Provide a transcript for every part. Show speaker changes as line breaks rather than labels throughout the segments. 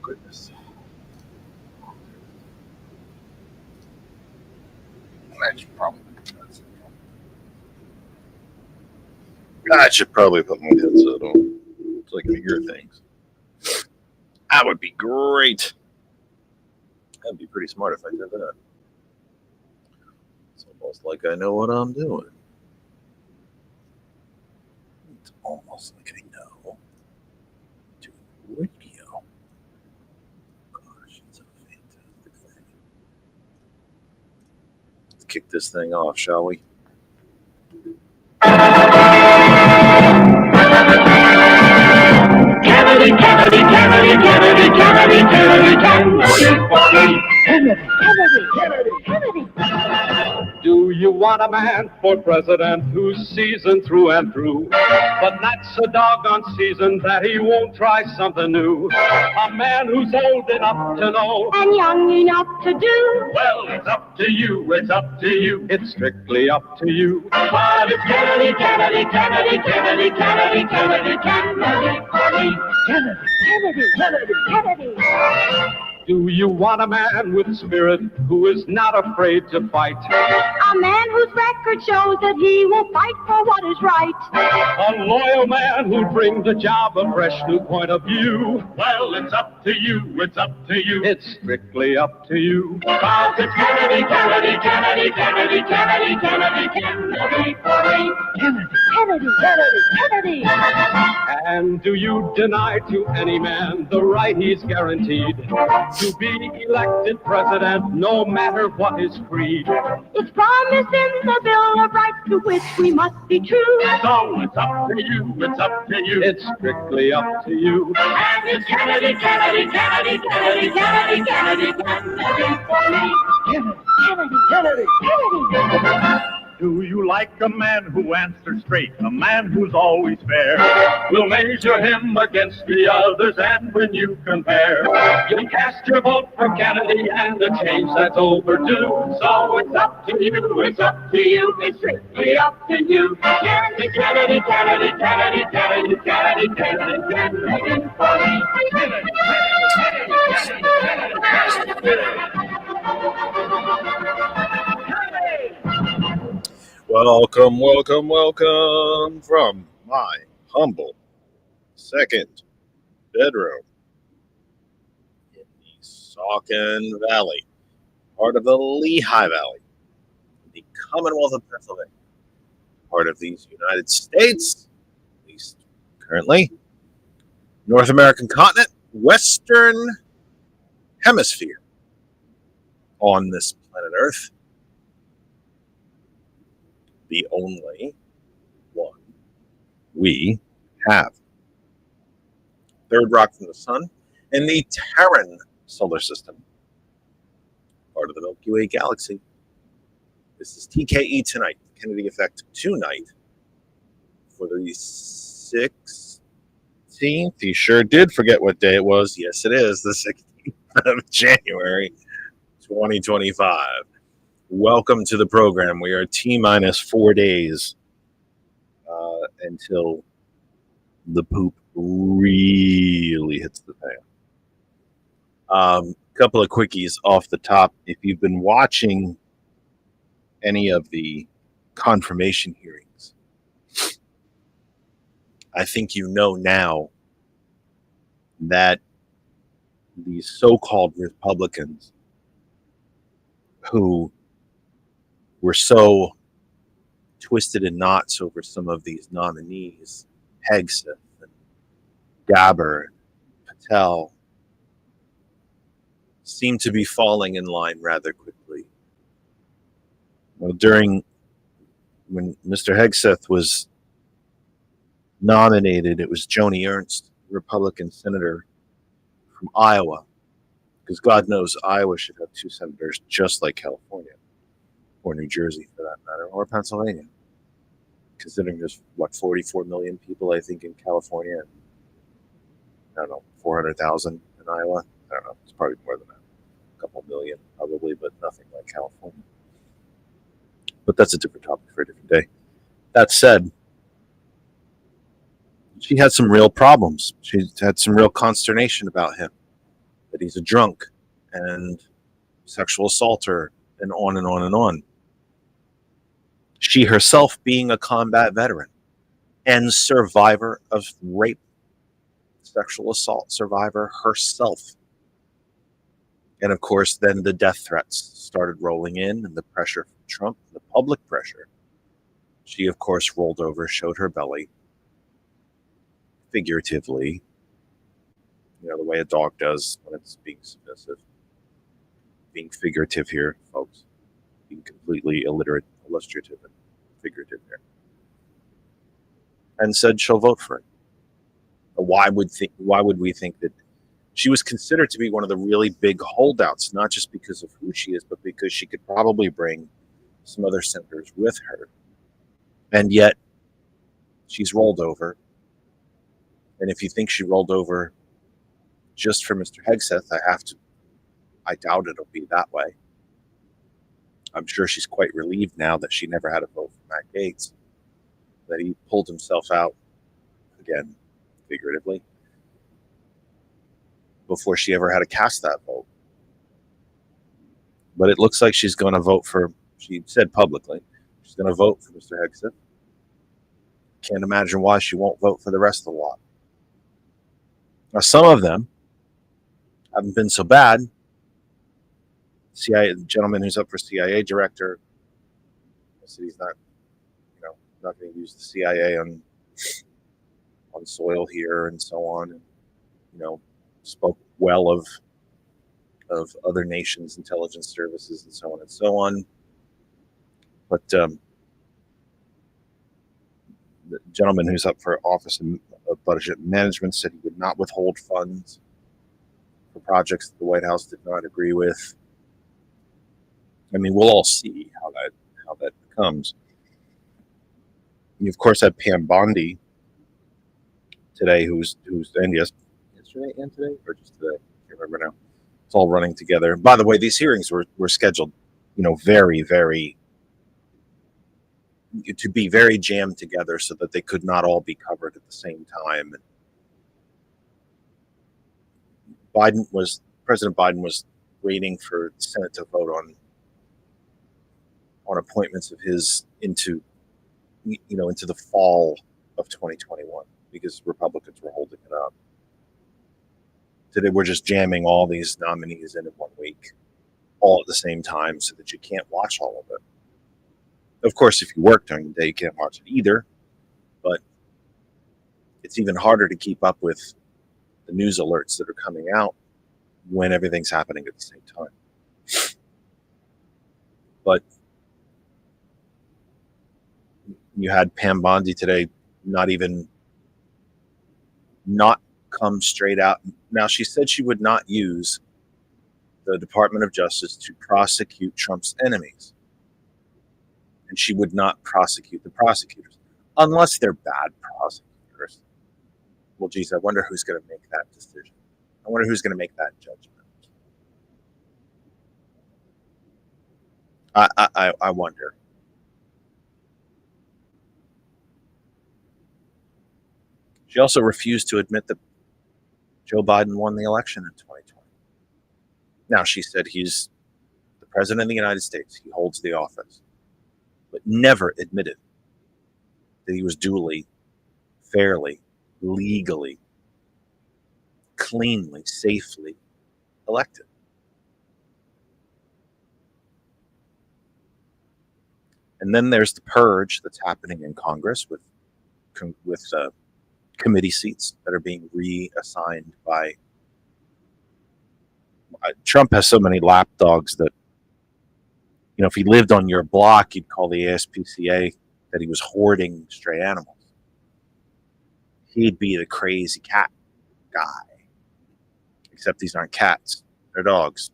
goodness. I should probably put my headset on so I can hear things. That would be great. That'd be pretty smart if I did that. It's almost like I know what I'm doing. It's almost like I know. Doing radio. Gosh, it's a fantastic thing. Let's kick this thing off, shall we?
Kennedy, Kennedy, Kennedy, Kennedy, Kennedy, Kennedy, Kennedy, Kennedy, Kennedy. Do you want a man for president who's seasoned through and through, but not so doggone seasoned that he won't try something new? A man who's old enough to know
and young enough to do.
Well, it's up to you, it's up to you, it's strictly up to you. But it's Kennedy, Kennedy, Kennedy, Kennedy, Kennedy, Kennedy, Kennedy, Kennedy, Kennedy, Kennedy, Kennedy. Do you want a man with spirit who is not afraid to fight?
A man whose record shows that he will fight for what is right.
A loyal man who brings the job a fresh new point of view. Well, it's up to you, it's up to you, it's strictly up to you. Cause it's Kennedy, Kennedy, Kennedy, Kennedy, Kennedy, Kennedy, Kennedy, Kennedy, Kennedy, Kennedy, Kennedy. And do you deny to any man the right he's guaranteed to be elected president, no matter what his creed?
It's promised in the Bill of Rights to which we must be true.
So it's up to you, it's up to you, it's strictly up to you. And it's Kennedy, Kennedy, Kennedy, Kennedy, Kennedy, Kennedy, Kennedy, Kennedy, Kennedy, Kennedy. Do you like a man who answers straight, a man who's always fair? We'll measure him against the others, and when you compare, you'll cast your vote for Kennedy and the change that's overdue. So it's up to you, it's up to you, it's strictly up to you. Kennedy, Kennedy, Kennedy, Kennedy, Kennedy, Kennedy, Kennedy, Kennedy,
Welcome, welcome, welcome from my humble second bedroom in the Saucon Valley, part of the Lehigh Valley, the Commonwealth of Pennsylvania, part of these United States, at least currently, North American continent, Western Hemisphere on this planet Earth. The only one we have. Third rock from the sun in the Terran solar system, part of the Milky Way galaxy. This is TKE Tonight, the Kennedy Effect tonight for the 16th. You sure did forget what day it was. Yes, it is the 16th of January, 2025. Welcome to the program. We are T-minus 4 days until the poop really hits the fan. Couple of quickies off the top. If you've been watching any of the confirmation hearings, I think you know now that these so-called Republicans who were so twisted in knots over some of these nominees, Hegseth and Gabbard, Patel, seem to be falling in line rather quickly. Well, when Mr. Hegseth was nominated, it was Joni Ernst, Republican senator from Iowa, because God knows Iowa should have two senators just like California. Or New Jersey, for that matter, or Pennsylvania, considering there's, 44 million people, I think, in California, and, I don't know, 400,000 in Iowa. I don't know, it's probably more than that, a couple million, probably, but nothing like California. But that's a different topic for a different day. That said, she had some real problems. She had some real consternation about him. that he's a drunk and sexual assaulter, and on and on and on. She herself being a combat veteran and survivor of rape, sexual assault survivor herself. And of course, then the death threats started rolling in, and the pressure from Trump, the public pressure. She, of course, rolled over, showed her belly, figuratively, the way a dog does when it's being submissive. Being figurative here, folks. Being completely illustrative and figurative here. And said she'll vote for it. Why would we think that she was considered to be one of the really big holdouts, not just because of who she is, but because she could probably bring some other senators with her. And yet, she's rolled over. And if you think she rolled over just for Mr. Hegseth, I doubt it'll be that way. I'm sure she's quite relieved now that she never had a vote for Matt Gaetz, that he pulled himself out, again, figuratively, before she ever had to cast that vote. But it looks like she's going to vote for, she said publicly, she's going to vote for Mr. Hegseth. Can't imagine why she won't vote for the rest of the lot. Now, some of them haven't been so bad. CIA, the gentleman who's up for CIA director, said he's not going to use the CIA on soil here and so on, and spoke well of other nations' intelligence services and so on and so on. But the gentleman who's up for Office of Budget Management said he would not withhold funds for projects that the White House did not agree with. I mean, we'll all see how that comes. You, of course, had Pam Bondi today, who's yesterday and today, or just today? I can't remember now. It's all running together. By the way, these hearings were scheduled, very, very, to be very jammed together so that they could not all be covered at the same time. And President Biden was waiting for the Senate to vote on appointments of his into the fall of 2021, because Republicans were holding it up. Today we're just jamming all these nominees in 1 week, all at the same time, so that you can't watch all of it. Of course, if you work during the day, you can't watch it either, but it's even harder to keep up with the news alerts that are coming out when everything's happening at the same time. But you had Pam Bondi today not come straight out. Now, she said she would not use the Department of Justice to prosecute Trump's enemies. And she would not prosecute the prosecutors unless they're bad prosecutors. Well, geez, I wonder who's going to make that decision. I wonder who's going to make that judgment. I wonder. She also refused to admit that Joe Biden won the election in 2020. Now, she said he's the president of the United States. He holds the office, but never admitted that he was duly, fairly, legally, cleanly, safely elected. And then there's the purge that's happening in Congress with committee seats that are being reassigned by Trump. Has so many lapdogs that, if he lived on your block, you'd call the ASPCA that he was hoarding stray animals. He'd be the crazy cat guy, except these aren't cats, they're dogs.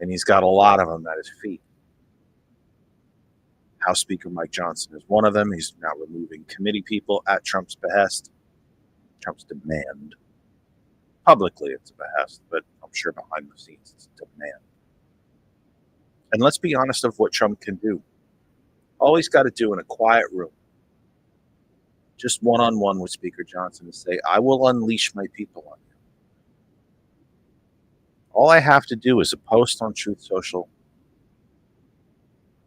And he's got a lot of them at his feet. House Speaker Mike Johnson is one of them. He's now removing committee people at Trump's behest, Trump's demand. Publicly, it's a behest, but I'm sure behind the scenes, it's a demand. And let's be honest of what Trump can do. All he's got to do in a quiet room, just one-on-one with Speaker Johnson, is say, I will unleash my people on you. All I have to do is a post on Truth Social,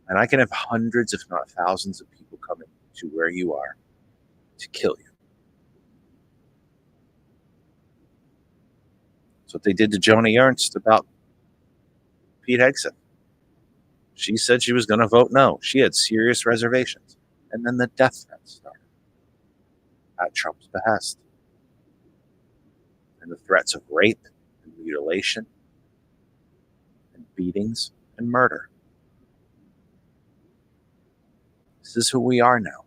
and I can have hundreds, if not thousands, of people coming to where you are to kill you. That's what they did to Joni Ernst about Pete Hegseth. She said she was going to vote no. She had serious reservations. And then the death threats started at Trump's behest. And the threats of rape and mutilation and beatings and murder. This is who we are now.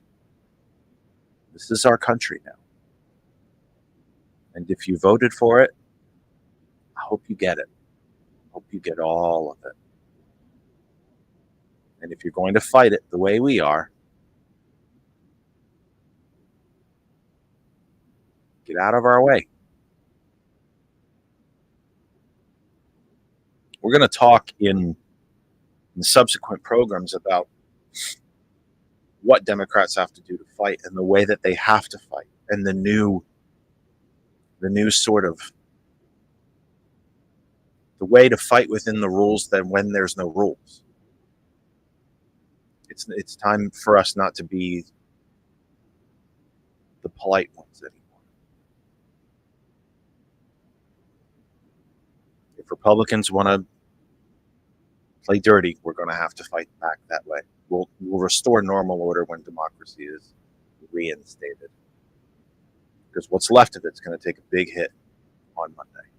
This is our country now. And if you voted for it, I hope you get it. I hope you get all of it. And if you're going to fight it the way we are, get out of our way. We're going to talk in subsequent programs about what Democrats have to do to fight and the way that they have to fight, and the new sort of the way to fight within the rules than when there's no rules. It's time for us not to be the polite ones anymore. If Republicans want to play dirty, we're going to have to fight back that way. We'll restore normal order when democracy is reinstated. Because what's left of it's going to take a big hit on Monday.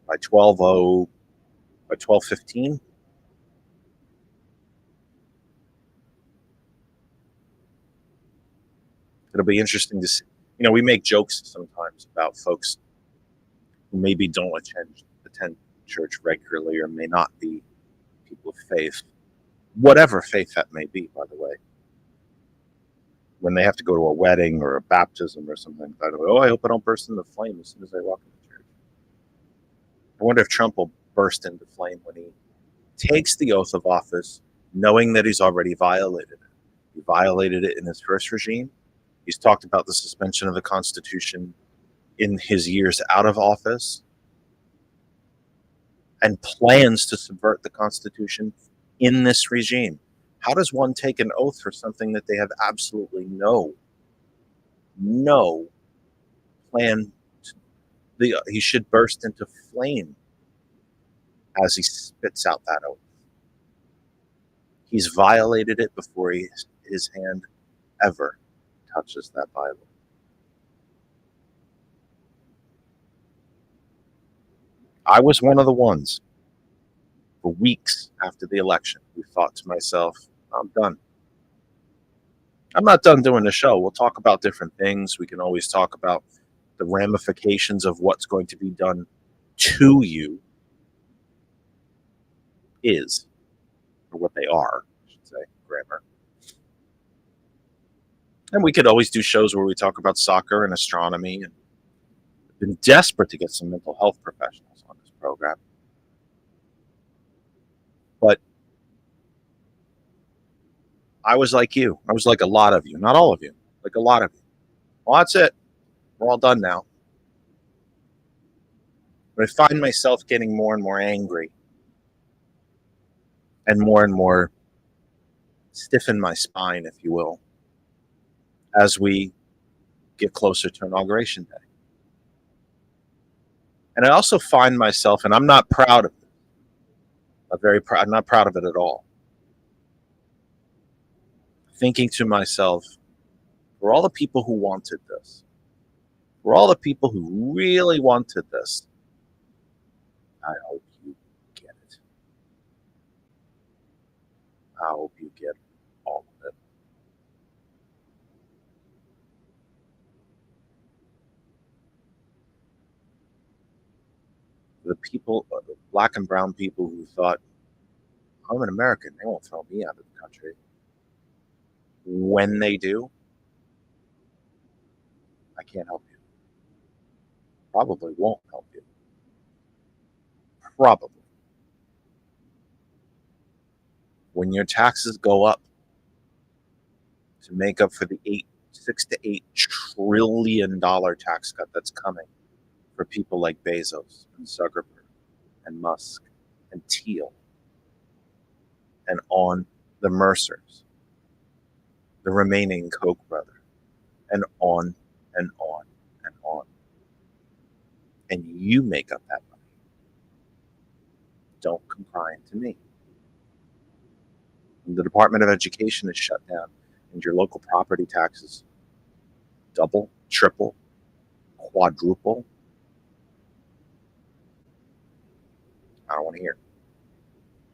By 12:15, it'll be interesting to see. You know, we make jokes sometimes about folks who maybe don't attend church regularly or may not be people of faith, whatever faith that may be, by the way. When they have to go to a wedding or a baptism or something, I hope I don't burst into flame as soon as I walk into church. I wonder if Trump will burst into flame when he takes the oath of office, knowing that he's already violated it. He violated it in his first regime. He's talked about the suspension of the Constitution in his years out of office, and plans to subvert the Constitution in this regime. How does one take an oath for something that they have absolutely no plan to? He should burst into flame as he spits out that oath. He's violated it before his hand ever touches that Bible. I was one of the ones for weeks after the election who thought to myself, I'm done. I'm not done doing the show. We'll talk about different things. We can always talk about the ramifications of what's going to be done to you or what they are, I should say, grammar. And we could always do shows where we talk about soccer and astronomy. And I've been desperate to get some mental health professionals on this program. But I was like you. I was like a lot of you. Not all of you. Like a lot of you. Well, that's it. We're all done now. But I find myself getting more and more angry and more stiffen my spine, if you will, as we get closer to Inauguration Day. And I also find myself, and I'm not proud of it, I'm not proud of it at all, thinking to myself, for all the people who wanted this, for all the people who really wanted this, I hope you get it. I hope you get all of it. The people, the black and brown people who thought, I'm an American, they won't throw me out of the country. When they do, I can't help you. Probably won't help you. Probably. When your taxes go up to make up for the $6 to $8 trillion tax cut that's coming for people like Bezos and Zuckerberg and Musk and Teal and on the Mercers, the remaining Koch brother, and on and on and on. And you make up that money. Don't come crying to me. When the Department of Education is shut down and your local property taxes double, triple, quadruple, I don't want to hear.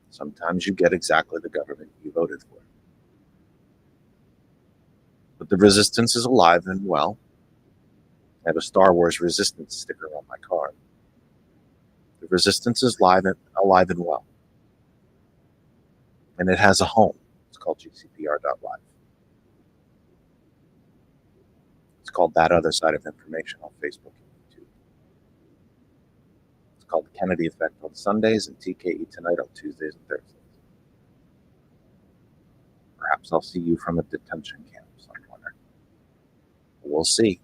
Sometimes you get exactly the government you voted for. But the resistance is alive and well. I have a Star Wars Resistance sticker on my car. The resistance is alive and well. And it has a home. It's called GCPR.live. It's called That Other Side of Information on Facebook and YouTube. It's called The Kennedy Effect on Sundays and TKE Tonight on Tuesdays and Thursdays. Perhaps I'll see you from a detention camp somewhere. We'll see.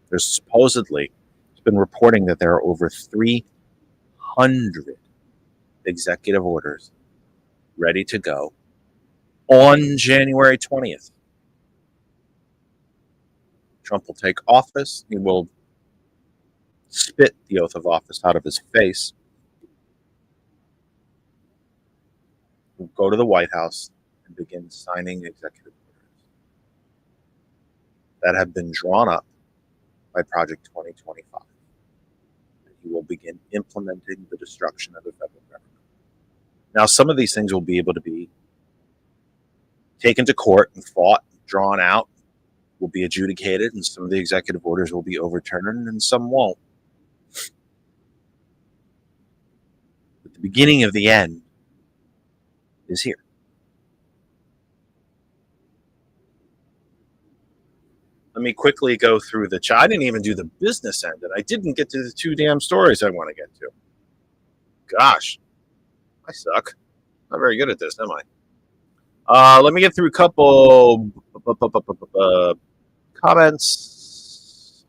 There's supposedly, it's been reporting that there are over 300 executive orders ready to go on January 20th. Trump will take office. He will spit the oath of office out of his face. He'll go to the White House and begin signing executive orders that have been drawn up by Project 2025. And he will begin implementing the destruction of the federal government. Now, some of these things will be able to be taken to court and fought, drawn out, will be adjudicated, and some of the executive orders will be overturned, and some won't. But the beginning of the end is here. Let me quickly go through the chat. I didn't even do the business end, and I didn't get to the 2 damn stories I want to get to. Gosh, I suck. Not very good at this, am I? Let me get through a couple comments.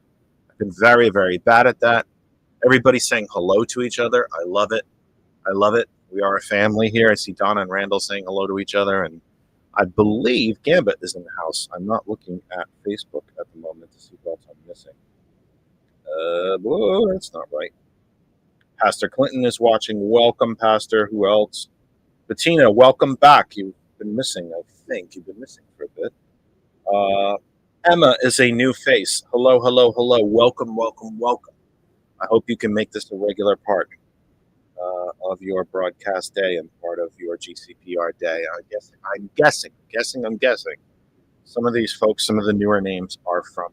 I've been very, very bad at that. Everybody's saying hello to each other. I love it. I love it. We are a family here. I see Donna and Randall saying hello to each other, and I believe Gambit is in the house. I'm not looking at Facebook at the moment to see what else I'm missing. Whoa, that's not right. Pastor Clinton is watching. Welcome, Pastor. Who else? Bettina, welcome back. You've been missing, I think. You've been missing for a bit. Emma is a new face. Hello, hello, hello. Welcome, welcome, welcome. I hope you can make this a regular part of your broadcast day and part of your GCPR day. I'm guessing. Some of these folks, some of the newer names are from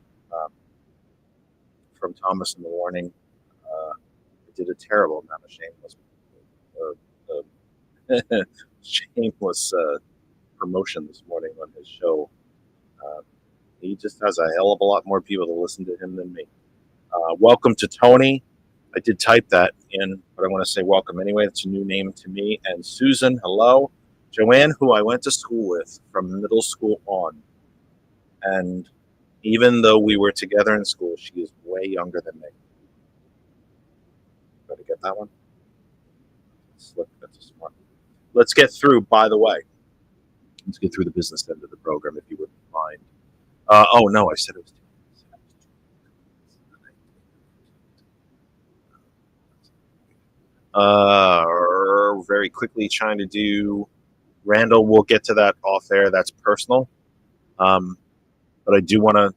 Thomas in the Warning. I did a terrible amount of shameless promotion this morning on his show. He just has a hell of a lot more people to listen to him than me. Welcome to Tony. I did type that in, but I want to say welcome anyway. It's a new name to me. And Susan, hello. Joanne, who I went to school with from middle school on. And even though we were together in school, she is way younger than me. Better get that one? That's a smart one. Let's get through, by the way. Let's get through the business end of the program, if you wouldn't mind. Oh, no, I said it was very quickly trying to do Randall. We'll get to that off air. That's personal. But I do want to,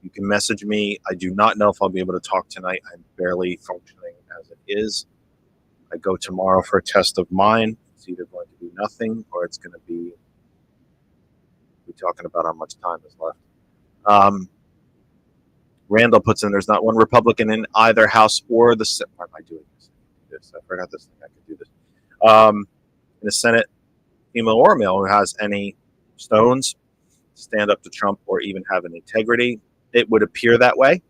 you can message me. I do not know if I'll be able to talk tonight. I'm barely functioning as it is. I go tomorrow for a test of mine. It's either going to be nothing or it's going to be, we're talking about how much time is left. Randall puts in, there's not one Republican in either House or the Senate. Why am I doing this? I forgot this thing. I could do this. In the Senate, female or male, who has any stones, stand up to Trump, or even have an integrity. It would appear that way.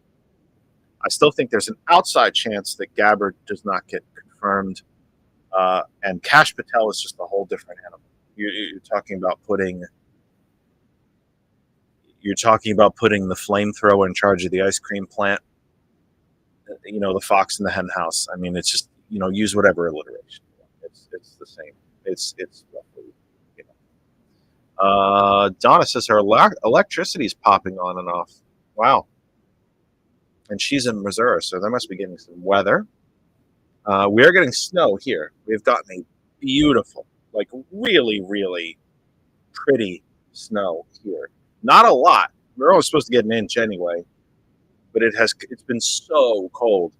I still think there's an outside chance that Gabbard does not get confirmed. And Kash Patel is just a whole different animal. You're talking about putting the flamethrower in charge of the ice cream plant. You know, the fox in the hen house. I mean, it's just, use whatever alliteration. It's the same. It's roughly, you know. Donna says her electricity's popping on and off. Wow. And she's in Missouri, so they must be getting some weather. We are getting snow here. We've gotten a beautiful, like really, really pretty snow here. Not a lot. We're only supposed to get an inch anyway, but it's been so cold.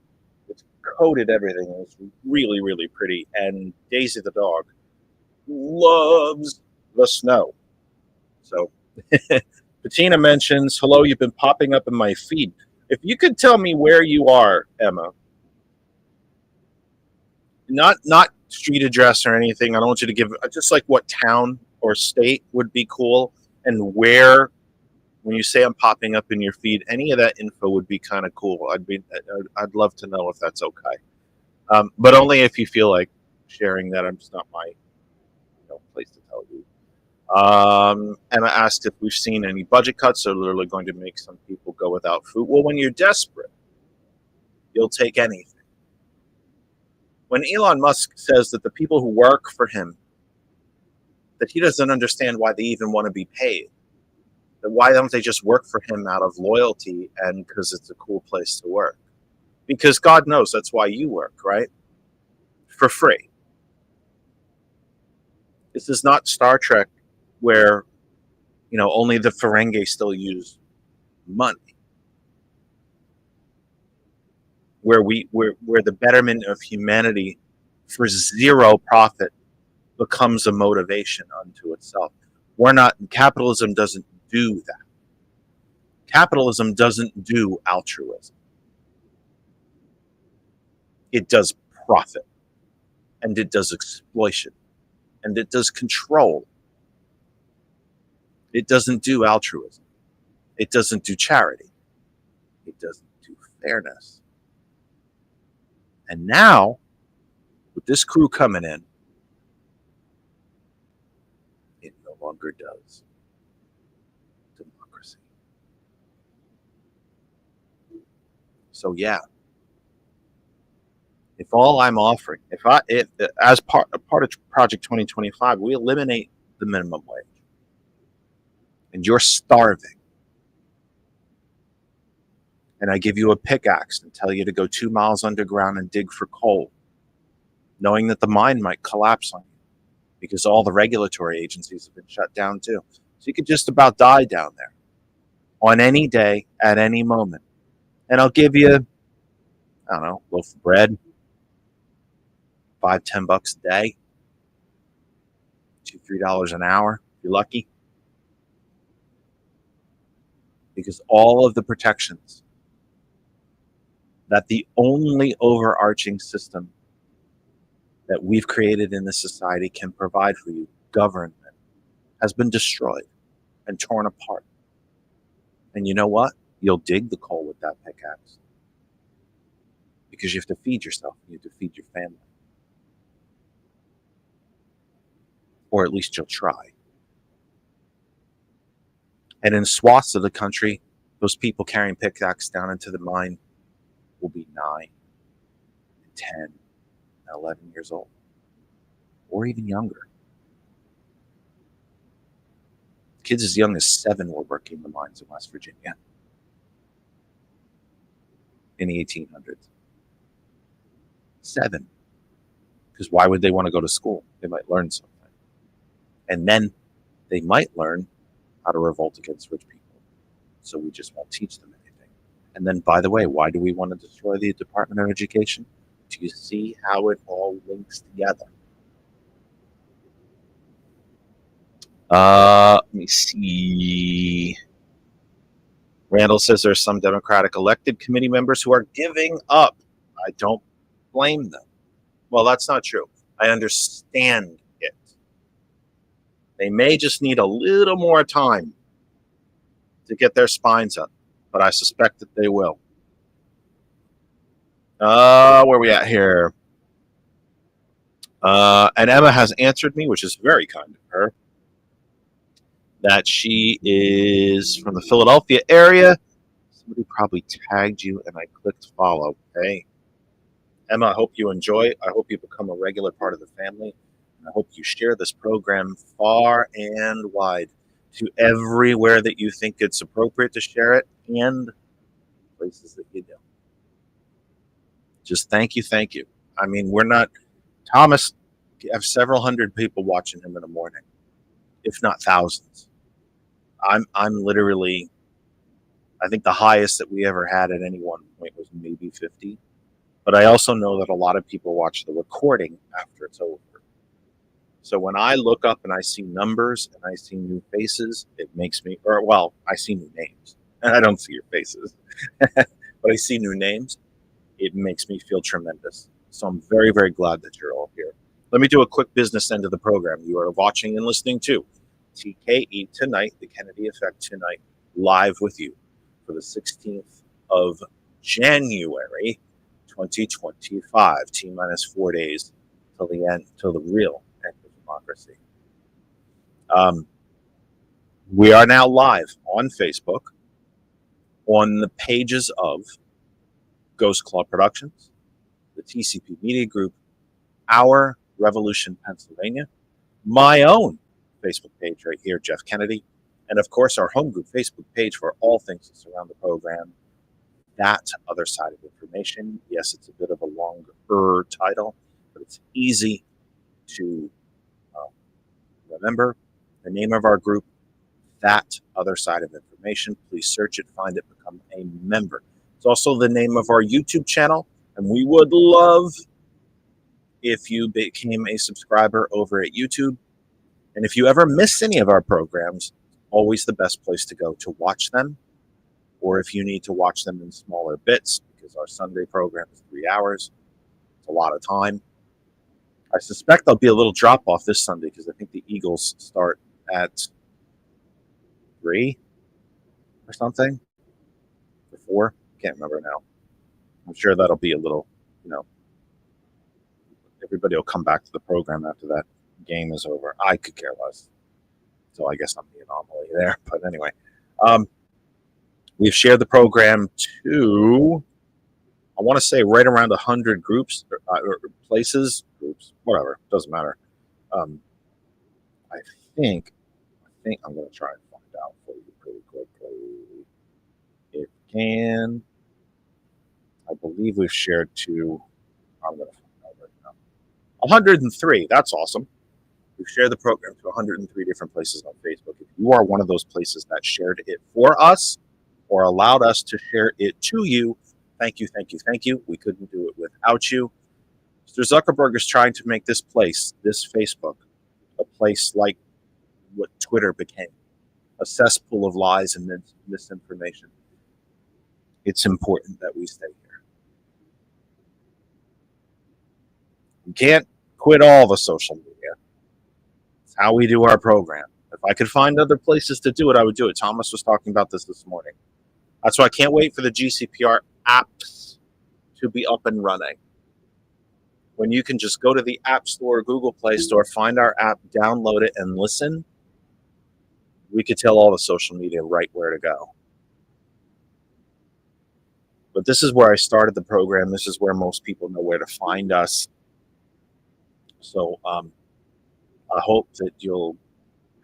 It's coated everything. It's really, really pretty. And Daisy the dog loves the snow. So Bettina mentions, hello, you've been popping up in my feed. If you could tell me where you are, Emma, not street address or anything. I don't want you to give just like what town or state would be cool, and where. When you say I'm popping up in your feed, any of that info would be kind of cool. I'd love to know if that's okay, but only if you feel like sharing that. I'm just not my place to tell you. Emma asked if we've seen any budget cuts. So literally going to make some people go without food. Well, when you're desperate, you'll take anything. When Elon Musk says that the people who work for him, that he doesn't understand why they even want to be paid. That why don't they just work for him out of loyalty and because it's a cool place to work? Because God knows that's why you work, right? For free. This is not Star Trek where, only the Ferengi still use money. Where the betterment of humanity for zero profit becomes a motivation unto itself. Capitalism doesn't do that. Capitalism doesn't do altruism. It does profit, and it does exploitation, and it does control. It doesn't do altruism. It doesn't do charity. It doesn't do fairness. And now, with this crew coming in, it no longer does. Democracy. So yeah, if all I'm offering, if as part of Project 2025, we eliminate the minimum wage, and you're starving, and I give you a pickaxe and tell you to go 2 miles underground and dig for coal, knowing that the mine might collapse on you because all the regulatory agencies have been shut down too. So you could just about die down there on any day at any moment. And I'll give you, I don't know, a loaf of bread, $5-10 a day, $2-3 an hour if you're lucky. Because all of the protections that the only overarching system that we've created in this society can provide for you, government, has been destroyed and torn apart. And you know what? You'll dig the coal with that pickaxe. Because you have to feed yourself. You have to feed your family. Or at least you'll try. And in swaths of the country, those people carrying pickaxe down into the mine will be 9, 10, 11 years old. Or even younger. Kids as young as 7 were working the mines in West Virginia in the 1800s. 7. Because why would they want to go to school? They might learn something. And then they might learn how to revolt against rich people. So we just won't teach them anything. And then, by the way, why do we want to destroy the Department of Education? Do you see how it all links together? Let me see. Randall says there's some Democratic elected committee members who are giving up. I don't blame them. Well, that's not true. I understand it. They may just need a little more time to get their spines up, but I suspect that they will. Where are we at here? And Emma has answered me, which is very kind of her, that she is from the Philadelphia area. Somebody probably tagged you and I clicked follow. Hey, Emma, I hope you enjoy. I hope you become a regular part of the family. I hope you share this program far and wide to everywhere that you think it's appropriate to share it and places that you don't. Just thank you, thank you. I mean, we're not Thomas. Have several hundred people watching him in the morning, if not thousands. I'm literally. I think the highest that we ever had at any one point was maybe 50. But I also know that a lot of people watch the recording after it's over. So when I look up and I see numbers and I see new faces, it makes me, or well, I see new names and I don't see your faces, but I see new names. It makes me feel tremendous. So I'm very, very glad that you're all here. Let me do a quick business end of the program. You are watching and listening to TKE Tonight, the Kennedy Effect Tonight, live with you for the 16th of January, 2025, T-minus 4 days till the end, till the real end of democracy. We are now live on Facebook, on the pages of Ghost Claw Productions, the TCP Media Group, Our Revolution Pennsylvania, my own Facebook page right here, Jeff Kennedy, and of course our home group Facebook page for all things that surround the program, That Other Side of Information. Yes, it's a bit of a longer title, but it's easy to remember. The name of our group, That Other Side of Information. Please search it, find it, become a member. It's also the name of our YouTube channel, and we would love if you became a subscriber over at YouTube. And if you ever miss any of our programs, always the best place to go to watch them, or if you need to watch them in smaller bits, because our Sunday program is 3 hours. It's a lot of time. I suspect there'll be a little drop off this Sunday because I think the Eagles start at 3 or something, or 4. Can't remember now. I'm sure that'll be a little, everybody will come back to the program after that game is over. I could care less. So I guess I'm the anomaly there. But anyway, we've shared the program to, I want to say, right around 100 groups, or places, groups, whatever, doesn't matter. I think I'm going to try and find out for you pretty quickly. If can, I believe we've shared to, I'm going to find out right now, 103. That's awesome. We've shared the program to 103 different places on Facebook. If you are one of those places that shared it for us or allowed us to share it to you, thank you, thank you, thank you. We couldn't do it without you. Mr. Zuckerberg is trying to make this place, this Facebook, a place like what Twitter became, a cesspool of lies and misinformation. It's important that we stay here. We can't quit all the social media. It's how we do our program. If I could find other places to do it, I would do it. Thomas was talking about this morning. That's why I can't wait for the GCPR apps to be up and running. When you can just go to the App Store or Google Play Store, find our app, download it, and listen, we could tell all the social media right where to go. But this is where I started the program. This is where most people know where to find us. So I hope that you'll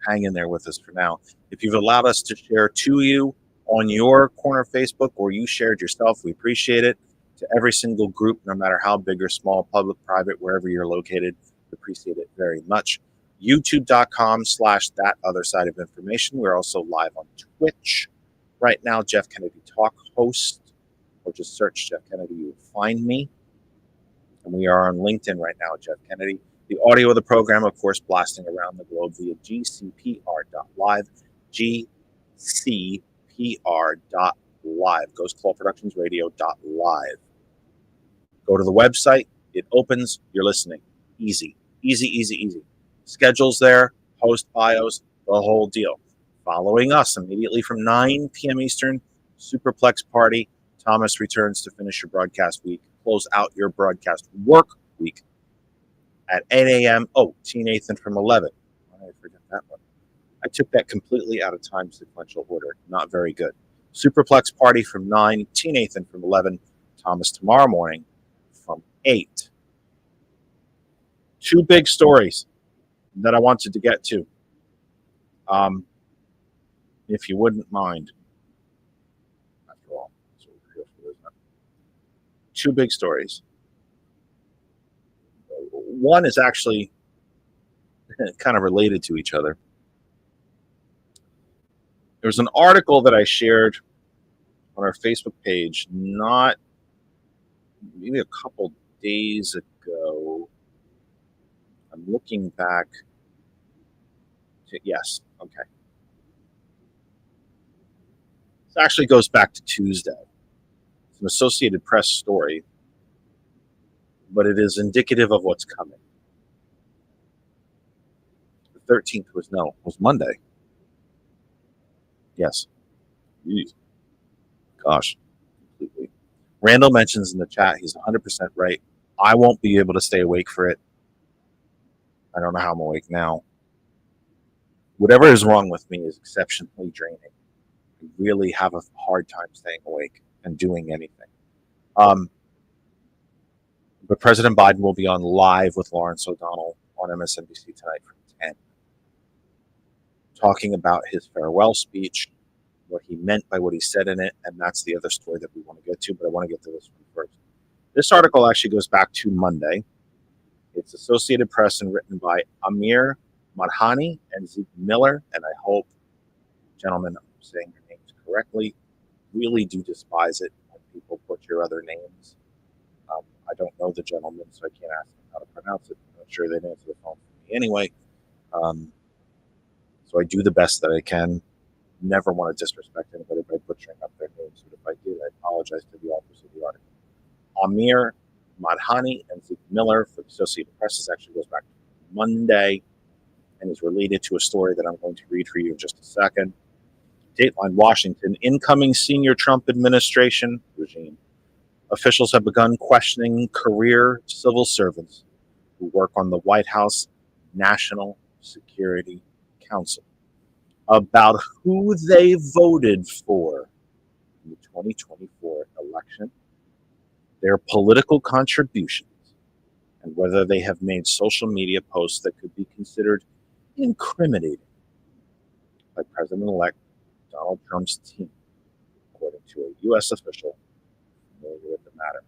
hang in there with us for now. If you've allowed us to share to you on your corner of Facebook, or you shared yourself, we appreciate it. To every single group, no matter how big or small, public, private, wherever you're located, we appreciate it very much. YouTube.com/That Other Side of Information. We're also live on Twitch right now. Jeff Kennedy Talk host, or just search Jeff Kennedy. You will find me. And we are on LinkedIn right now, Jeff Kennedy. The audio of the program, of course, blasting around the globe via gcpr.live, gcpr.live, ghostclawproductionsradio.live. Go to the website. It opens. You're listening. Easy, easy, easy, easy. Schedules there, host bios, the whole deal. Following us immediately from 9 p.m. Eastern, Superplex Party. Thomas returns to finish your broadcast week, close out your broadcast work week at 8 a.m. Oh, Teen Nathan from 11. I forget that one. I took that completely out of time sequential order. Not very good. Superplex Party from 9, Teen Nathan from 11, Thomas tomorrow morning from 8. Two big stories that I wanted to get to. If you wouldn't mind. After all, that's what we're here for, isn't it? Two big stories. One is actually kind of related to each other. There was an article that I shared on our Facebook page maybe a couple days ago. I'm looking back. Yes, okay. This actually goes back to Tuesday. It's an Associated Press story, but it is indicative of what's coming. The 13th was Monday. Yes. Jeez. Gosh, completely. Randall mentions in the chat he's 100% right. I won't be able to stay awake for it. I don't know how I'm awake now. Whatever is wrong with me is exceptionally draining. I really have a hard time staying awake and doing anything. But President Biden will be on live with Lawrence O'Donnell on MSNBC tonight from 10, talking about his farewell speech, what he meant by what he said in it, and that's the other story that we want to get to, but I want to get to this one first. This article actually goes back to Monday. It's Associated Press and written by Amir Madhani and Zeke Miller, and I hope, gentlemen, I'm saying your names correctly. Really do despise it when people put your other names. I don't know the gentleman, so I can't ask them how to pronounce it. I'm not sure they'd answer the phone for me anyway. So I do the best that I can. Never want to disrespect anybody by butchering up their names, but if I did, I apologize to the authors of the article. Amir Madhani and Zeke Miller for the Associated Press. This actually goes back to Monday and is related to a story that I'm going to read for you in just a second. Dateline Washington, incoming senior Trump administration regime. Officials have begun questioning career civil servants who work on the White House National Security Council about who they voted for in the 2024 election, their political contributions, and whether they have made social media posts that could be considered incriminating by President-elect Donald Trump's team, according to a U.S. official familiar with the matter.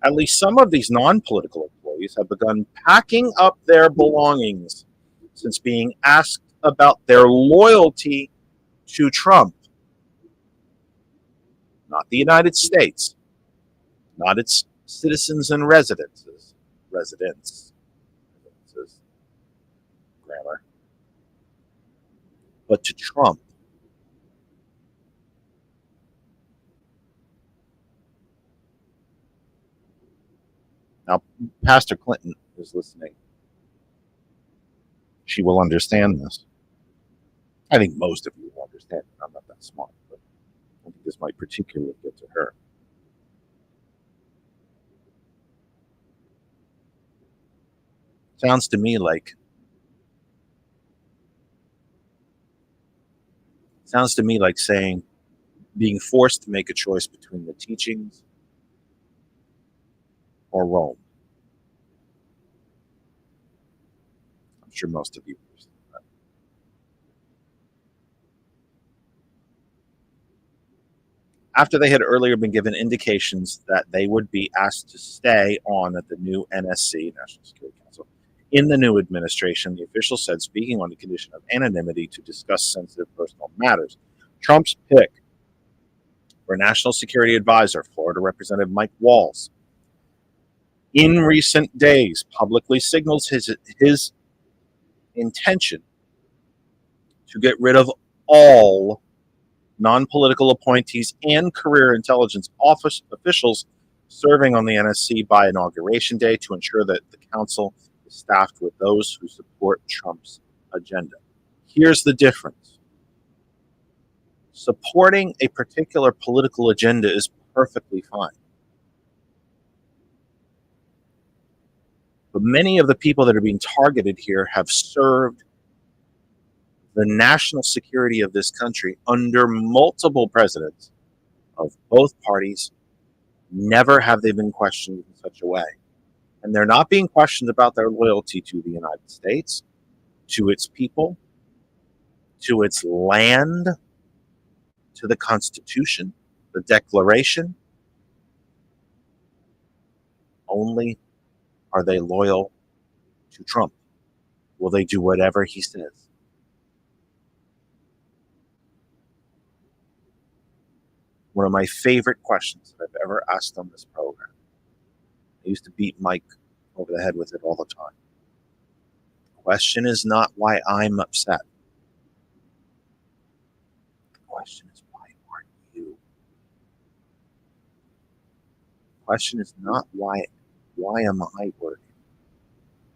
At least some of these non-political employees have begun packing up their belongings since being asked about their loyalty to Trump. Not the United States, not its citizens and residents, grammar, but to Trump. Now, Pastor Clinton is listening. She will understand this. I think most of you will understand it. I'm not that smart, but I think this might particularly get to her. Sounds to me like saying being forced to make a choice between the teachings or Rome. I'm sure most of you understand that. After they had earlier been given indications that they would be asked to stay on at the new NSC, National Security Council, in the new administration, the official said, speaking on the condition of anonymity to discuss sensitive personal matters. Trump's pick for National Security Advisor, Florida Representative Mike Waltz, in recent days publicly signals his intention to get rid of all non-political appointees and career intelligence office officials serving on the NSC by Inauguration Day to ensure that the council is staffed with those who support Trump's agenda. Here's the difference. Supporting a particular political agenda is perfectly fine. But many of the people that are being targeted here have served the national security of this country under multiple presidents of both parties. Never have they been questioned in such a way. And they're not being questioned about their loyalty to the United States, to its people, to its land, to the Constitution, the Declaration. Only are they loyal to Trump. Will they do whatever he says? One of my favorite questions that I've ever asked on this program. I used to beat Mike over the head with it all the time. The question is not why I'm upset. The question is, why aren't you? The question is not why am I working?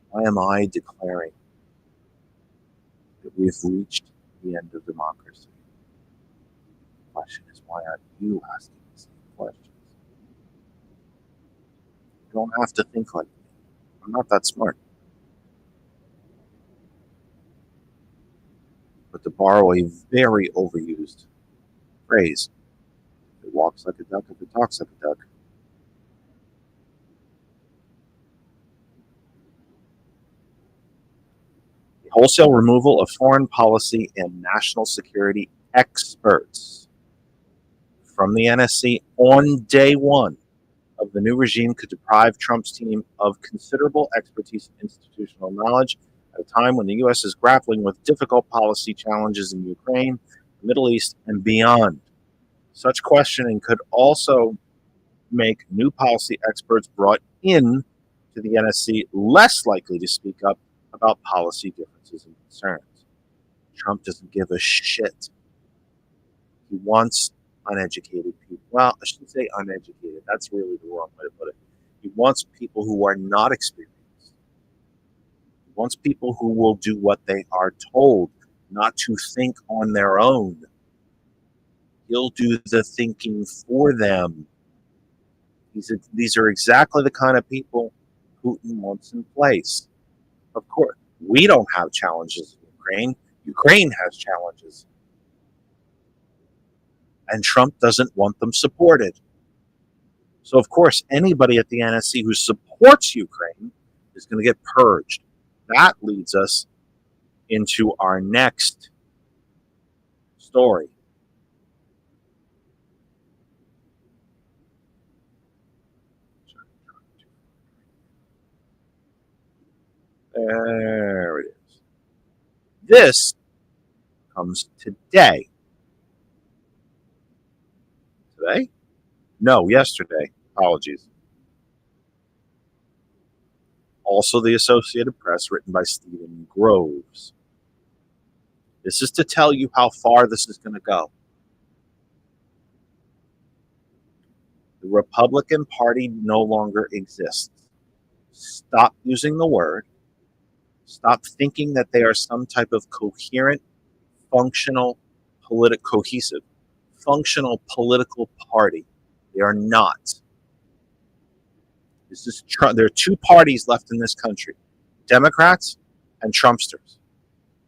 Why am I declaring that we've reached the end of democracy? The question is, why aren't you asking the same questions? You don't have to think like me. I'm not that smart. But to borrow a very overused phrase, if it walks like a duck, if it talks like a duck. The wholesale removal of foreign policy and national security experts from the NSC on day one of the new regime could deprive Trump's team of considerable expertise and institutional knowledge at a time when the U.S. is grappling with difficult policy challenges in Ukraine, the Middle East, and beyond. Such questioning could also make new policy experts brought in to the NSC less likely to speak up about policy differences and concerns. Trump doesn't give a shit. He wants uneducated people. Well, I shouldn't say uneducated. That's really the wrong way to put it. He wants people who are not experienced. He wants people who will do what they are told, not to think on their own. He'll do the thinking for them. These are exactly the kind of people Putin wants in place. Of course, we don't have challenges in Ukraine. Ukraine has challenges. And Trump doesn't want them supported. So, of course, anybody at the NSC who supports Ukraine is going to get purged. That leads us into our next story. There it is. This comes today. Today? No, yesterday. Apologies. Also, the Associated Press, written by Stephen Groves. This is to tell you how far this is going to go. The Republican Party no longer exists. Stop using the word. Stop thinking that they are some type of coherent, functional, cohesive, functional political party. They are not. There are two parties left in this country, Democrats and Trumpsters.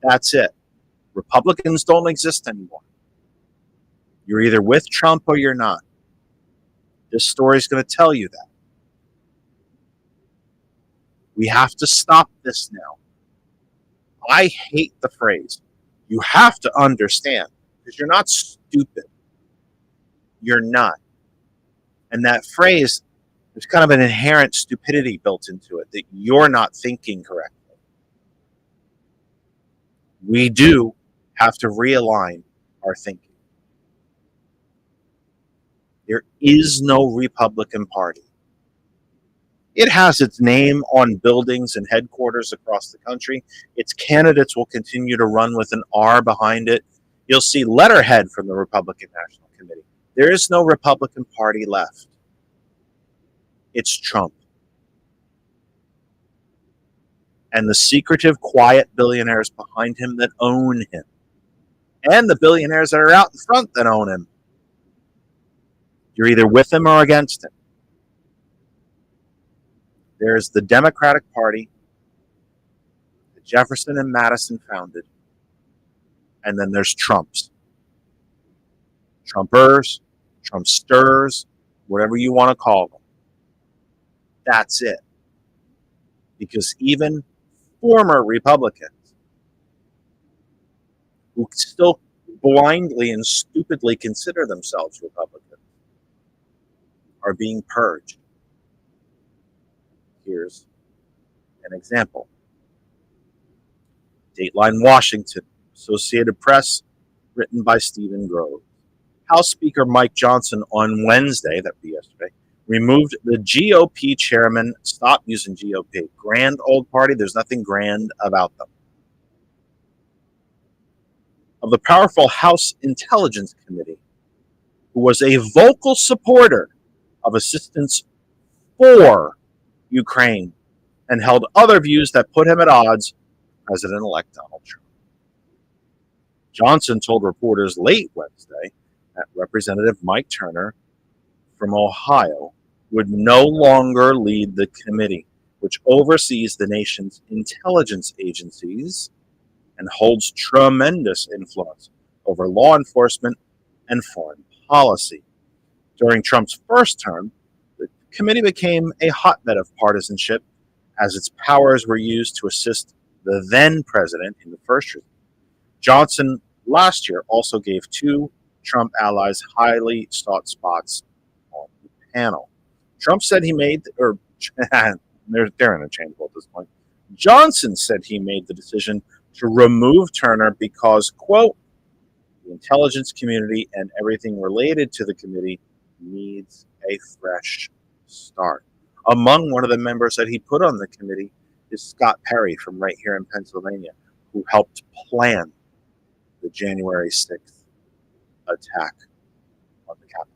That's it. Republicans don't exist anymore. You're either with Trump or you're not. This story is going to tell you that. We have to stop this now. I hate the phrase. You have to understand, because you're not stupid. You're not. And that phrase, there's kind of an inherent stupidity built into it, that you're not thinking correctly. We do have to realign our thinking. There is no Republican Party. It has its name on buildings and headquarters across the country. Its candidates will continue to run with an R behind it. You'll see letterhead from the Republican National Committee. There is no Republican Party left. It's Trump. And the secretive, quiet billionaires behind him that own him. And the billionaires that are out in front that own him. You're either with him or against him. There's the Democratic Party that Jefferson and Madison founded. And then there's Trump's. Trumpers, Trumpsters, whatever you want to call them. That's it. because even former Republicans who still blindly and stupidly consider themselves Republicans are being purged. Here's an example. Dateline Washington, Associated Press, written by Stephen Grove. House Speaker Mike Johnson on Wednesday, that would be yesterday, removed the GOP chairman. Stop using GOP. Grand old party, there's nothing grand about them. Of the powerful House Intelligence Committee, who was a vocal supporter of assistance for Ukraine and held other views that put him at odds with President-elect Donald Trump. Johnson told reporters late Wednesday that Representative Mike Turner from Ohio would no longer lead the committee, which oversees the nation's intelligence agencies and holds tremendous influence over law enforcement and foreign policy. During Trump's first term, the committee became a hotbed of partisanship as its powers were used to assist the then president in the first regime. Johnson last year also gave two Trump allies highly sought spots on the panel. Trump said he made, or they're interchangeable at this point. Johnson said he made the decision to remove Turner because, quote, the intelligence community and everything related to the committee needs a fresh start. Among one of the members that he put on the committee is Scott Perry from right here in Pennsylvania, who helped plan the January 6th attack on the Capitol.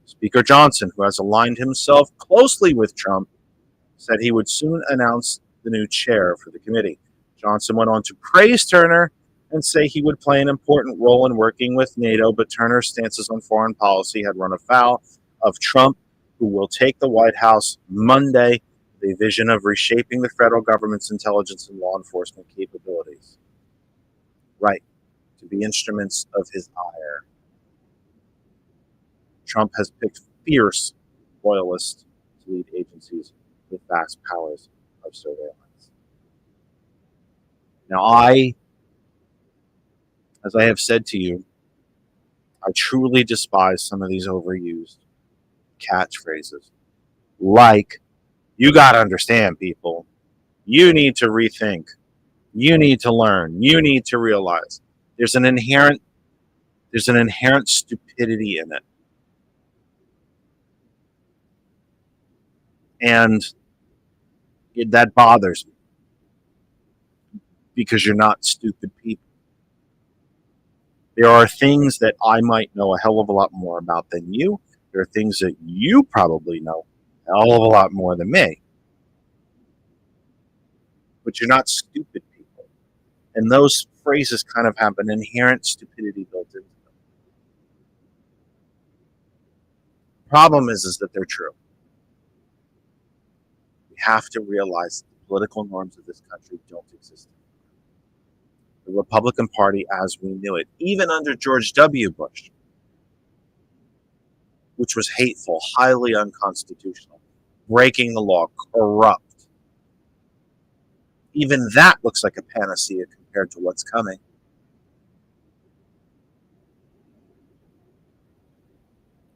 Speaker Johnson, who has aligned himself closely with Trump, said he would soon announce the new chair for the committee. Johnson went on to praise Turner and say he would play an important role in working with NATO, but Turner's stances on foreign policy had run afoul of Trump, who will take the White House Monday with a vision of reshaping the federal government's intelligence and law enforcement capabilities. Right, to be instruments of his ire. Trump has picked fierce loyalists to lead agencies with vast powers of surveillance. Now, as I have said to you, I truly despise some of these overused catchphrases. Like, you got to understand, people. You need to rethink. You need to learn. You need to realize. There's an inherent stupidity in it. And that bothers me because you're not stupid people. There are things that I might know a hell of a lot more about than you. There are things that you probably know a hell of a lot more than me. But you're not stupid people. And those phrases kind of have an inherent stupidity built into them. The problem is that they're true. We have to realize that the political norms of this country don't exist anymore. The Republican Party as we knew it, even under George W. Bush, which was hateful, highly unconstitutional, breaking the law, corrupt. Even that looks like a panacea compared to what's coming.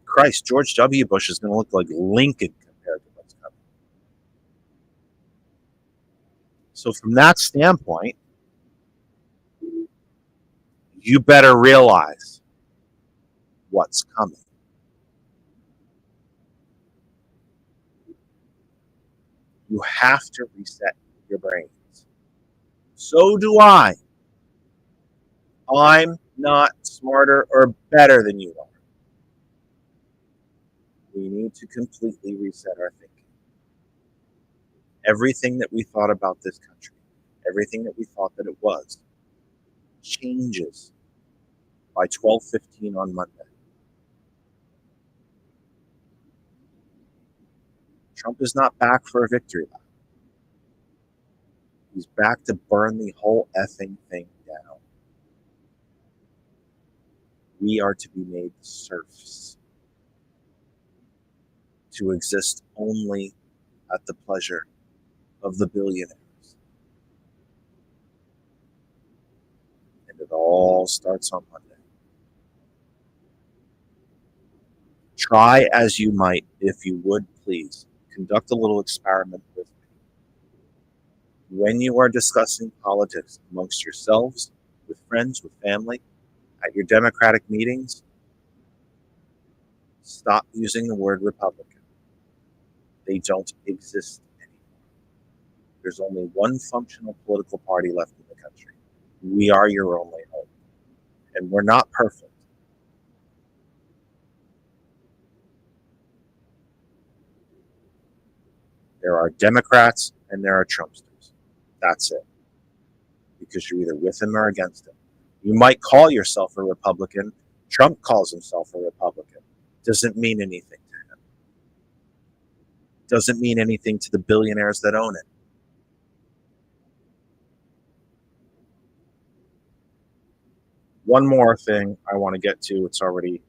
Christ, George W. Bush is going to look like Lincoln compared to what's coming. So from that standpoint, you better realize what's coming. You have to reset your brains. So do I. I'm not smarter or better than you are. We need to completely reset our thinking. Everything that we thought about this country, everything that we thought that it was, changes by 12:15 on Monday. Trump is not back for a victory lap. He's back to burn the whole effing thing down. We are to be made serfs. to exist only at the pleasure of the billionaires. And it all starts on Monday. Try as you might, if you would please, conduct a little experiment with me. When you are discussing politics amongst yourselves, with friends, with family, at your Democratic meetings, stop using the word Republican. They don't exist anymore. There's only one functional political party left in the country. We are your only hope. And we're not perfect. There are Democrats and there are Trumpsters. That's it. Because you're either with him or against him. You might call yourself a Republican. Trump calls himself a Republican. Doesn't mean anything to him. Doesn't mean anything to the billionaires that own it. One more thing I want to get to. It's already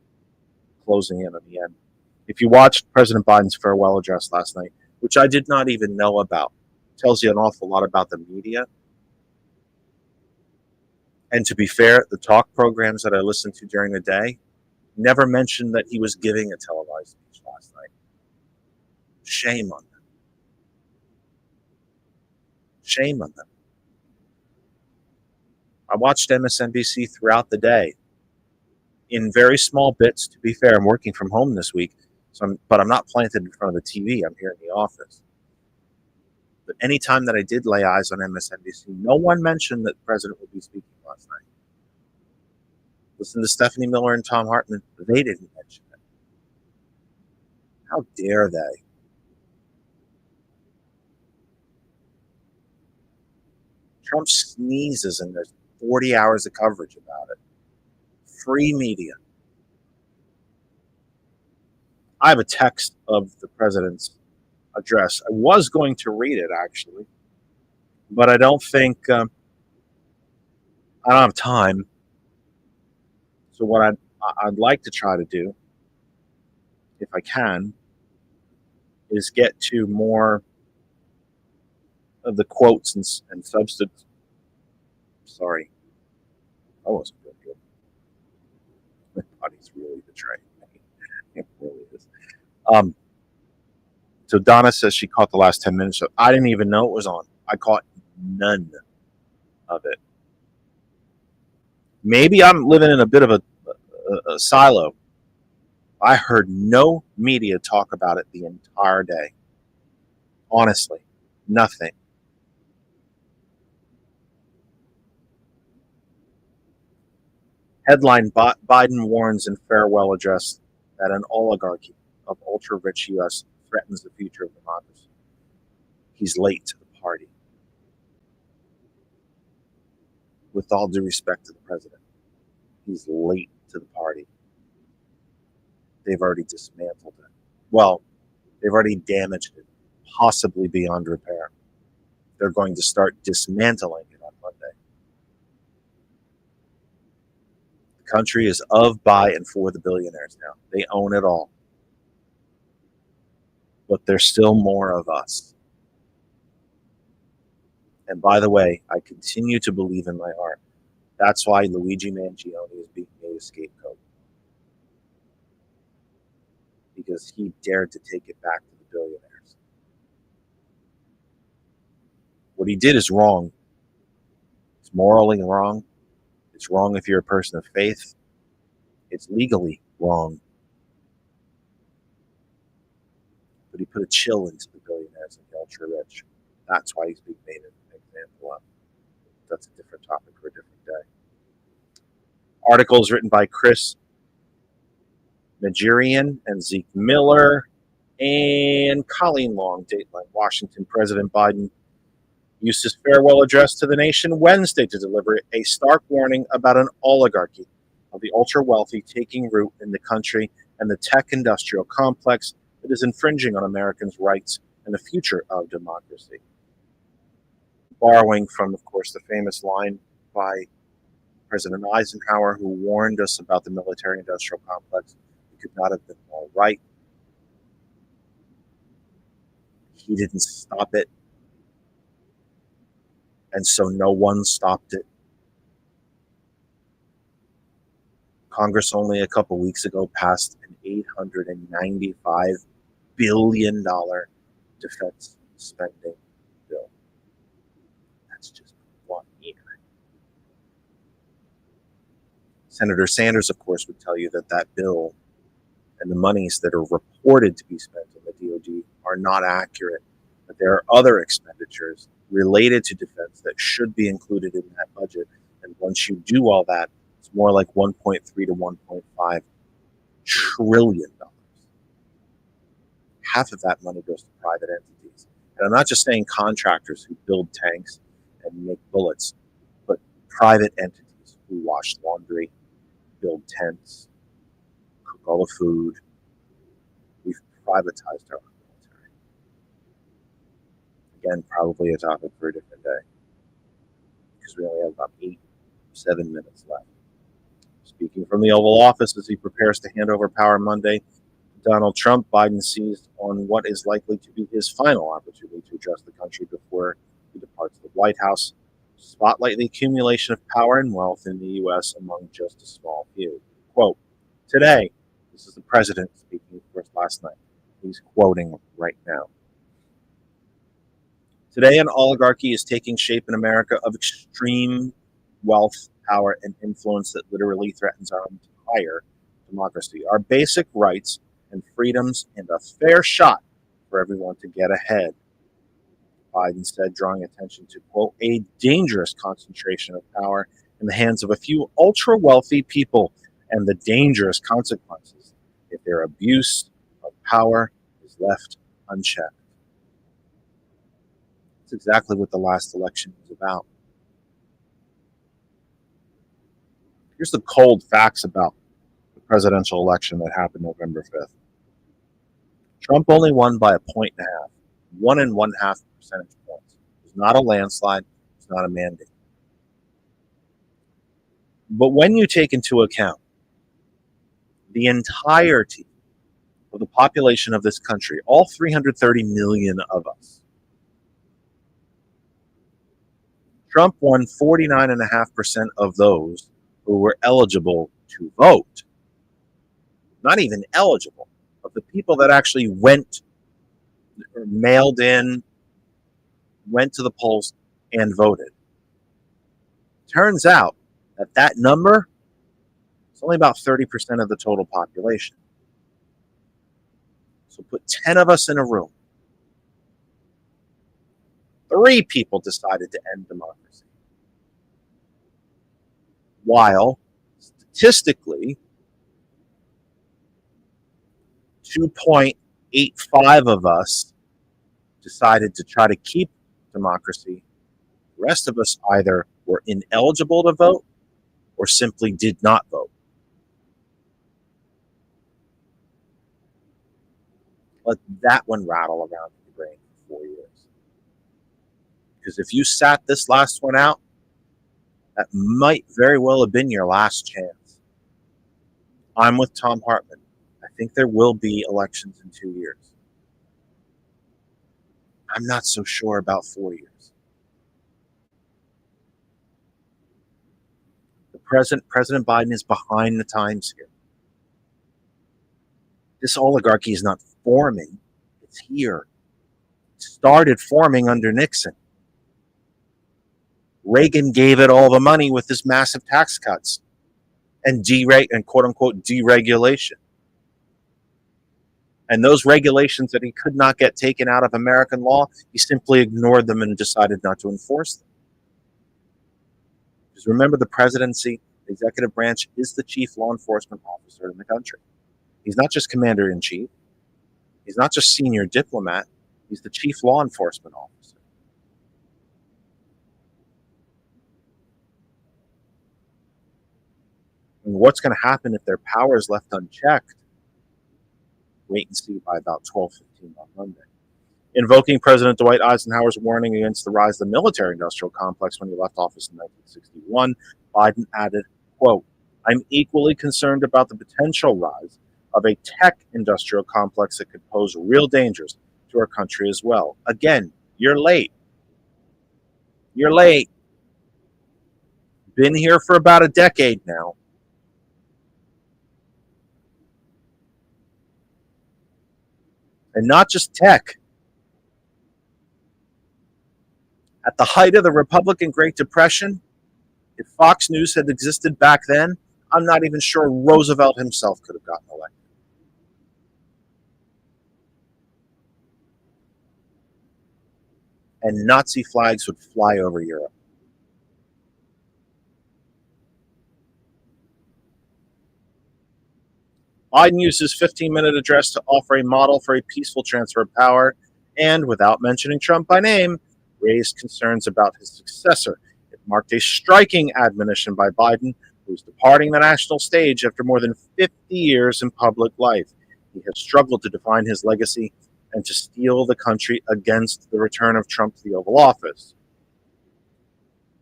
closing in on the end. If you watched President Biden's farewell address last night, which I did not even know about, tells you an awful lot about the media. And to be fair, the talk programs that I listened to during the day never mentioned that he was giving a televised speech last night. Shame on them. Shame on them. I watched MSNBC throughout the day in very small bits. To be fair, I'm working from home this week, but I'm not planted in front of the TV. I'm here in the office. But any time that I did lay eyes on MSNBC, no one mentioned that the president would be speaking last night. Listen to Stephanie Miller and Tom Hartman. They didn't mention it. How dare they? Trump sneezes and there's 40 hours of coverage about it. Free media. I have a text of the president's address. I was going to read it, actually, but I don't think I don't have time. So what I'd like to try to do, if I can, is get to more of the quotes and substance. Sorry, that wasn't very good. My body's really betraying me. It really is. So Donna says she caught the last 10 minutes. So I didn't even know it was on. I caught none of it. Maybe I'm living in a bit of a silo. I heard no media talk about it the entire day. Honestly, nothing. Headline, Biden warns in farewell address that an oligarchy of ultra-rich U.S. threatens the future of democracy. He's late to the party. With all due respect to the president, he's late to the party. They've already dismantled it. Well, they've already damaged it, possibly beyond repair. They're going to start dismantling it on Monday. The country is of, by, and for the billionaires now. They own it all. But there's still more of us. And by the way, I continue to believe in my heart. That's why Luigi Mangione is being made a scapegoat. Because he dared to take it back to the billionaires. What he did is wrong. It's morally wrong. It's wrong if you're a person of faith. It's legally wrong. But he put a chill into the billionaires and the ultra-rich. That's why he's being made an example of. That's a different topic for a different day. Articles written by Chris Nigerian and Zeke Miller and Colleen Long, Dateline, Washington. President Biden used his farewell address to the nation Wednesday to deliver a stark warning about an oligarchy of the ultra-wealthy taking root in the country and the tech industrial complex that is infringing on Americans' rights and the future of democracy. Borrowing from, of course, the famous line by President Eisenhower, who warned us about the military-industrial complex, it could not have been more right. he didn't stop it, and so no one stopped it. Congress only a couple weeks ago passed an $895 billion defense spending bill. That's just 1 year. Senator Sanders, of course, would tell you that that bill and the monies that are reported to be spent in the DoD are not accurate, but there are other expenditures related to defense that should be included in that budget. And once you do all that, it's more like 1.3 to 1.5 trillion dollars. Half of that money goes to private entities. And I'm not just saying contractors who build tanks and make bullets, but private entities who wash laundry, build tents, cook all the food. We've privatized our military. Again, probably a topic for a different day, because we only have about 7 minutes left. Speaking from the Oval Office as he prepares to hand over power Monday, Donald Trump, Biden seized on what is likely to be his final opportunity to address the country before he departs the White House, spotlight the accumulation of power and wealth in the U.S. among just a small few. Quote, today, this is the president speaking, of course, last night. He's quoting right now. Today, an oligarchy is taking shape in America of extreme wealth, power, and influence that literally threatens our entire democracy, our basic rights and freedoms, and a fair shot for everyone to get ahead. Biden said, drawing attention to, quote, a dangerous concentration of power in the hands of a few ultra-wealthy people and the dangerous consequences if their abuse of power is left unchecked. That's exactly what the last election was about. Here's the cold facts about the presidential election that happened November 5th. Trump only won by 1.5 percentage points. It was not a landslide. It was not a mandate. But when you take into account the entirety of the population of this country, all 330 million of us, Trump won 49.5% of those who were eligible to vote. Not even eligible, but the people that actually went, mailed in, went to the polls, and voted. Turns out that that number is only about 30% of the total population. So put 10 of us in a room. 3 people decided to end democracy. While statistically, 2.85 of us decided to try to keep democracy. The rest of us either were ineligible to vote or simply did not vote. Let that one rattle around in your brain for 4 years. Because if you sat this last one out, that might very well have been your last chance. I'm with Tom Hartman. I think there will be elections in 2 years. I'm not so sure about 4 years. President Biden is behind the times here. This oligarchy is not forming. It's here. It started forming under Nixon. Reagan gave it all the money with his massive tax cuts and quote unquote deregulation. And those regulations that he could not get taken out of American law, he simply ignored them and decided not to enforce them. Because remember, the presidency, the executive branch, is the chief law enforcement officer in the country. He's not just commander-in-chief. He's not just senior diplomat. He's the chief law enforcement officer. And what's going to happen if their power is left unchecked? Wait and see by about 12:15 on Monday. Invoking President Dwight Eisenhower's warning against the rise of the military-industrial complex when he left office in 1961, Biden added, quote, I'm equally concerned about the potential rise of a tech industrial complex that could pose real dangers to our country as well. Again, you're late. You're late. Been here for about a decade now. And not just tech. At the height of the Republican Great Depression, if Fox News had existed back then, I'm not even sure Roosevelt himself could have gotten elected. And Nazi flags would fly over Europe. Biden used his 15-minute address to offer a model for a peaceful transfer of power and, without mentioning Trump by name, raised concerns about his successor. It marked a striking admonition by Biden, who is departing the national stage after more than 50 years in public life. He has struggled to define his legacy and to steel the country against the return of Trump to the Oval Office.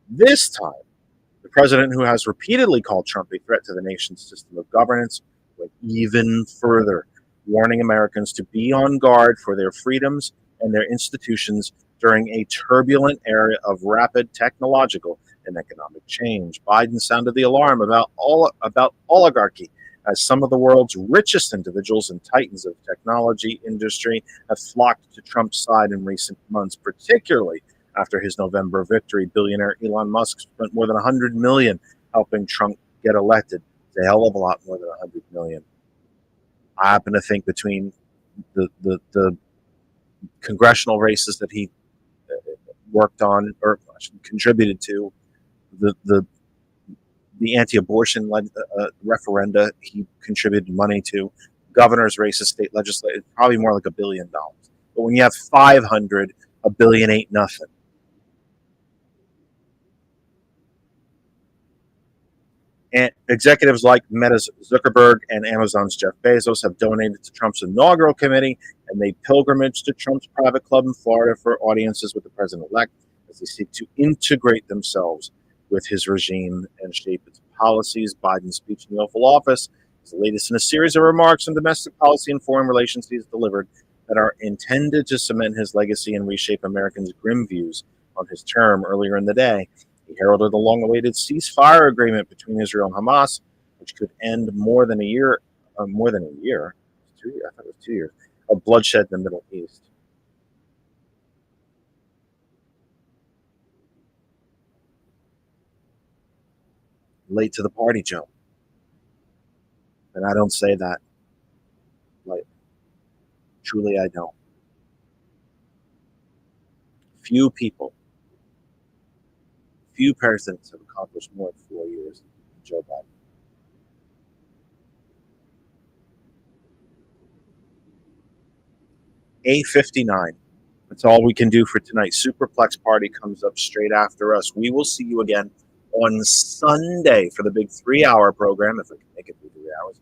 This time, the president, who has repeatedly called Trump a threat to the nation's system of governance, went even further, warning Americans to be on guard for their freedoms and their institutions during a turbulent era of rapid technological and economic change. Biden sounded the alarm about oligarchy, as some of the world's richest individuals and titans of the technology industry have flocked to Trump's side in recent months, particularly after his November victory. Billionaire Elon Musk spent more than $100 million helping Trump get elected. It's a hell of a lot more than $100 million. I happen to think between the congressional races that he worked on or contributed to, the anti-abortion referenda he contributed money to, governor's races, state legislature, probably more like $1 billion. But when you have 500, $1 billion ain't nothing. And executives like Meta's Zuckerberg and Amazon's Jeff Bezos have donated to Trump's inaugural committee and made pilgrimage to Trump's private club in Florida for audiences with the president-elect as they seek to integrate themselves with his regime and shape its policies. Biden's speech in the Oval Office is the latest in a series of remarks on domestic policy and foreign relations he has delivered that are intended to cement his legacy and reshape Americans' grim views on his term. Earlier in the day, he heralded the long-awaited ceasefire agreement between Israel and Hamas, which could end more than a year. 2 years. I thought it was 2 years of bloodshed in the Middle East. Late to the party, Joe. And I don't say that lightly. Truly, I don't. Few presidents have accomplished more in 4 years than Joe Biden. A59. That's all we can do for tonight. Superplex Party comes up straight after us. We will see you again on Sunday for the big 3-hour program, if I can make it through 3 hours.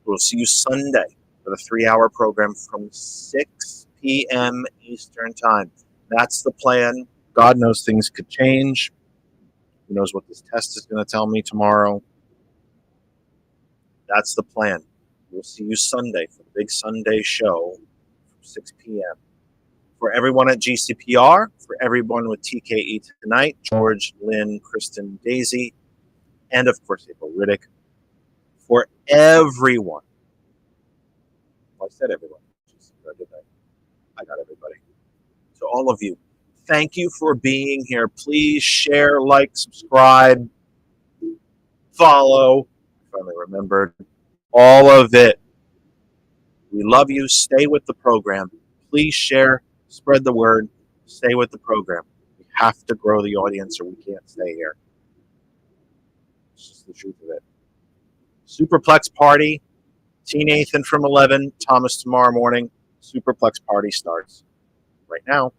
We'll see you Sunday for the 3-hour program from 6 p.m. Eastern Time. That's the plan. God knows things could change. Who knows what this test is going to tell me tomorrow? That's the plan. We'll see you Sunday for the big Sunday show from 6 p.m. For everyone at GCPR, for everyone with TKE tonight, George, Lynn, Kristen, Daisy, and of course April Riddick. For everyone. Well, I said everyone. I got everybody. So all of you, thank you for being here. Please share, like, subscribe, follow. I finally remembered all of it. We love you. Stay with the program. Please share, spread the word, stay with the program. We have to grow the audience or we can't stay here. It's just the truth of it. Superplex Party, T. Nathan from 11, Thomas tomorrow morning. Superplex Party starts right now.